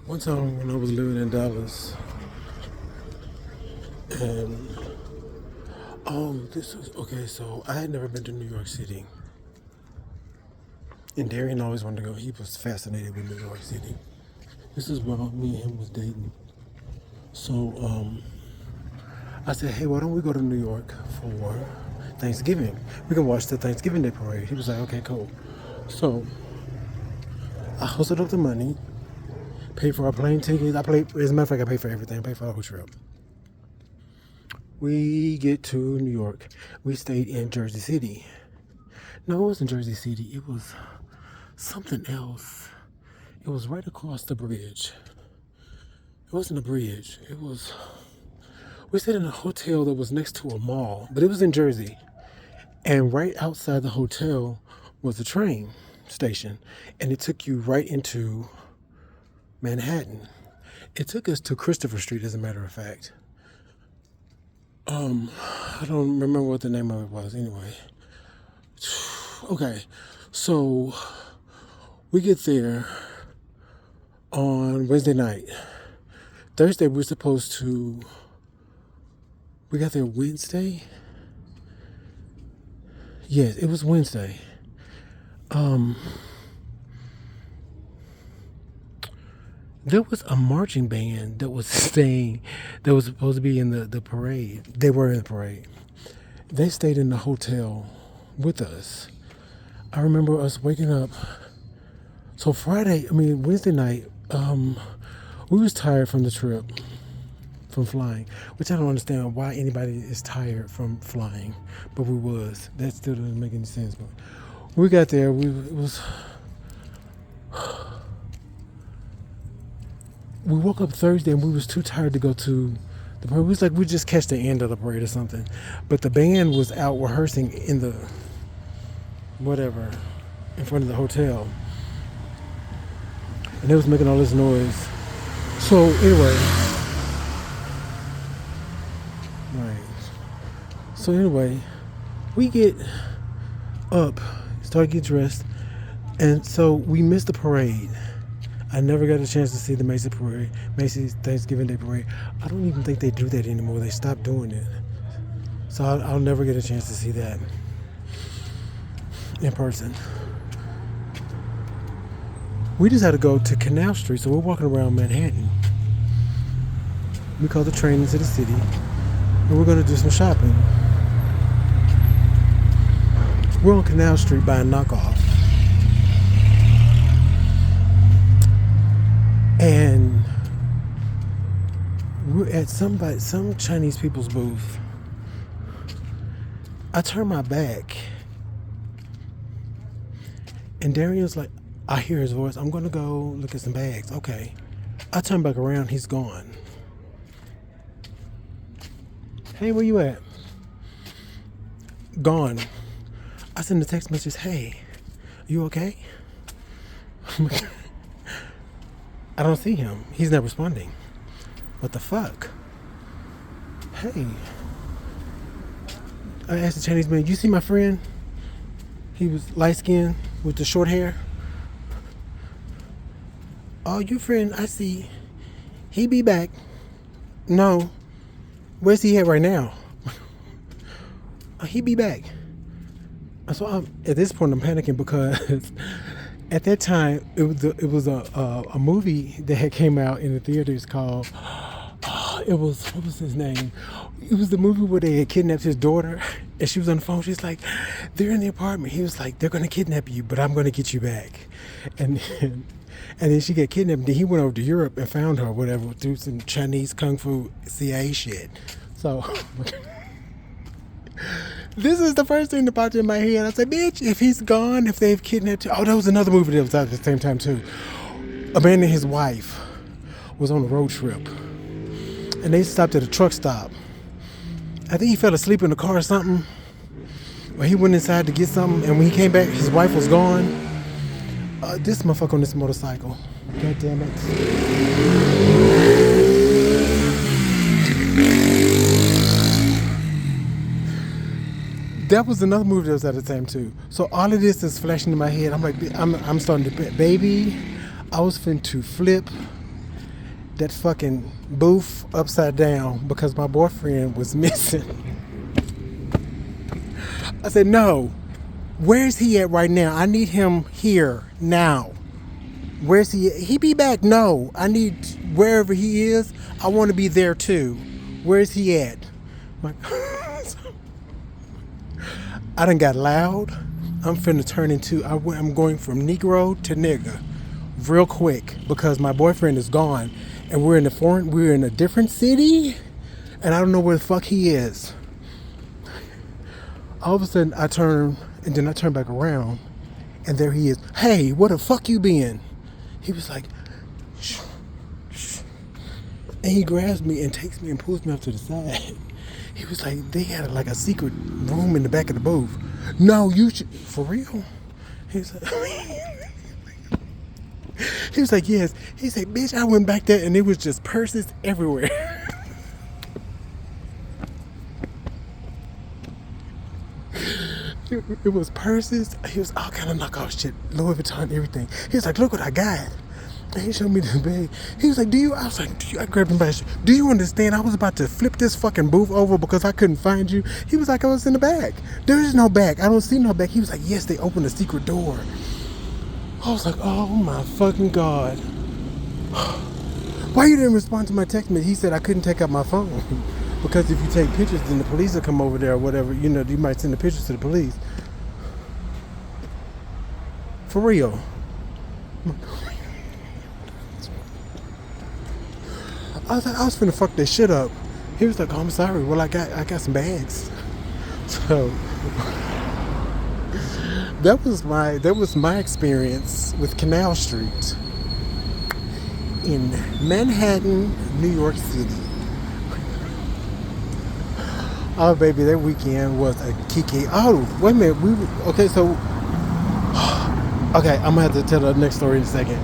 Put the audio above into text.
One time when I was living in Dallas, and this was okay. So I had never been to New York City, and Darian always wanted to go. He was fascinated with New York City. This is while me and him was dating. So I said, hey, why don't we go to New York for Thanksgiving? We can watch the Thanksgiving Day parade. He was like, okay, cool. So I hustled up the money, paid for our plane tickets. As a matter of fact, I paid for everything. I paid for the whole trip. We get to New York. We stayed in Jersey City. No, it wasn't Jersey City. It was something else. It was right across the bridge. It wasn't a bridge. We stayed in a hotel that was next to a mall, but it was in Jersey. And right outside the hotel was a train station. And it took you right into Manhattan. It took us to Christopher Street, as a matter of fact. I don't remember what the name of it was anyway. Okay, so we get there on Wednesday night. Thursday we got there Wednesday? Yes, it was Wednesday. There was a marching band that was supposed to be in the parade. They were in the parade. They stayed in the hotel with us. I remember us waking up. So Wednesday night, we was tired from the trip, from flying, which I don't understand why anybody is tired from flying, but we was. That still doesn't make any sense. But we got there, we woke up Thursday and we was too tired to go to the parade. We was like, we just catch the end of the parade or something. But the band was out rehearsing in the whatever, in front of the hotel. And they was making all this noise. So anyway, right. So anyway, we get up, start getting dressed, and so we missed the parade. I never got a chance to see the Macy's Thanksgiving Day Parade. I don't even think they do that anymore. They stopped doing it. So I'll never get a chance to see that in person. We just had to go to Canal Street, so we're walking around Manhattan. We caught the train into the city, and we're going to do some shopping. We're on Canal Street buying knockoff. And we're at some Chinese people's booth. I turn my back, and Darian's like, I hear his voice. I'm gonna go look at some bags. Okay. I turn back around. He's gone. Hey, where you at? Gone. I send a text message. Hey, you okay? I don't see him. He's not responding. What the fuck? Hey. I asked the Chinese man, you see my friend? He was light skinned with the short hair. Oh, your friend, I see. He be back. No. Where's he at right now? He be back. So at this point I'm panicking because at that time it was a movie that had came out in the theaters called what was his name? It was the movie where they had kidnapped his daughter and she was on the phone. She's like, they're in the apartment. He was like, they're gonna kidnap you, but I'm gonna get you back. And then she got kidnapped. Then he went over to Europe and found her, whatever, through some Chinese kung fu CIA shit. So this is the first thing that popped in my head. I said, bitch, if he's gone, if they've kidnapped him. Oh, there was another movie that was out at the same time too. A man and his wife was on a road trip, and they stopped at a truck stop. I think he fell asleep in the car or something. Or he went inside to get something, and when he came back, his wife was gone. This motherfucker on this motorcycle. God damn it. That was another movie that was at the time too. So all of this is flashing in my head. I'm like, I'm starting to, baby, I was finna to flip that fucking booth upside down because my boyfriend was missing. I said, no, where's he at right now? I need him here now. Where's he at? He be back? No, I need wherever he is. I want to be there too. Where's he at? I done got loud. I'm finna turn into, I'm going from Negro to nigga real quick because my boyfriend is gone and we're in a different city and I don't know where the fuck he is. All of a sudden I turn back around and there he is. Hey, where the fuck you been? He was like, shh, shh. And he grabs me and takes me and pulls me up to the side. He was like, they had like a secret room in the back of the booth. No, you should, for real? He was like, yes. He said, bitch, I went back there and it was just purses everywhere. It was purses. He was all kind of knockoff shit, Louis Vuitton, everything. He was like, look what I got. And he showed me the bag. He was like, I was like, I grabbed him by the shirt. Do you understand? I was about to flip this fucking booth over because I couldn't find you. He was like, I was in the back. There is no back. I don't see no back. He was like, yes, they opened a secret door. I was like, oh my fucking God. Why you didn't respond to my text message? He said I couldn't take out my phone. Because if you take pictures, then the police will come over there or whatever. You know, you might send the pictures to the police. For real. I was finna fuck that shit up. He was like, oh, I'm sorry. Well, I got some bags. So that was my experience with Canal Street in Manhattan, New York City. Oh, baby, that weekend was a kiki. Oh, wait a minute. Okay, I'm gonna have to tell the next story in a second.